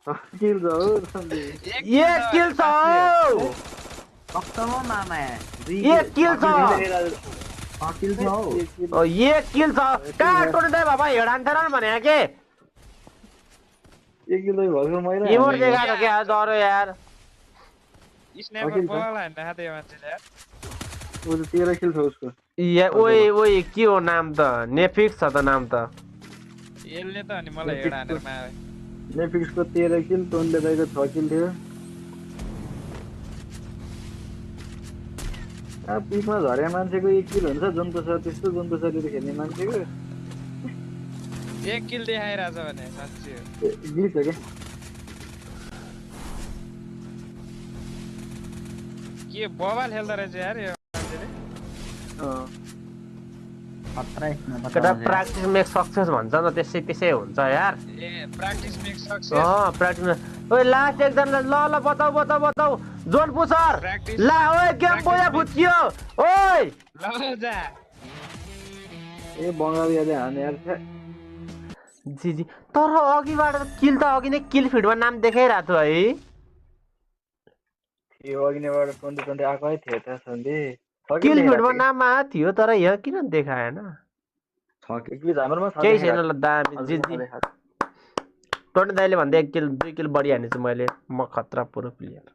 किल छ हो सन्धि। एक किल छ हौ। कस्तमो मामा एक किल छ। किल छ हौ। एक किल छ। कहाँ टोर्नेडो बाबा हेडान्थेर भने के एक किल भएको मैले इमोट देखा त क्या डरो यार। स्नाइपर बल हान्न खाते मान्छेले यार। उ 13 किल छ उसको। या ओइ ओइ के हो नाम त नेफिक्स छ त नाम त। यसले त अनि मलाई हेड हानेर मारे। नेफिक्सको 13 किल टोनले दाइको 6 किल थियो। पिकमा झरे मान्छेको 1 किल हुन्छ जन्तु छ त्यस्तो जन्तु शरीर खेल्ने मान्छेको एक किल देखाइरहेछ भने साँच्चै ग्लिच हो क्या। के बबाल खेल्दो रहेछ यार यो मान्छेले। केटा प्र्याक्टिस मेक सक्सेस भन्छ न त्यसै त्यसै हुन्छ यार। ए प्र्याक्टिस मेक सक्सेस। प्र्याक्टिस ओइ लास्ट एकजना ल ल बताउ बताउ बताउ जोन पुसर ला ओइ गेम बोया फुच्कियो ओइ ल जा ए बङ्गालीले हाने यार। जी जी तर अघिबाट किल त अघि नै किल फिडमा नाम देखाइरहेको थियो है। थियो अघि नैबाट 20 आएकै थियो त सन्धि। किल फिडमा नाम आएको थियो तर यहाँ किन देखाएन। केही छैन ल दामी जी जी। टोर्ने दाइले भन्दा 1 किल 2 किल बढी हानेछु मैले। म खतरा पुरो प्लेयर।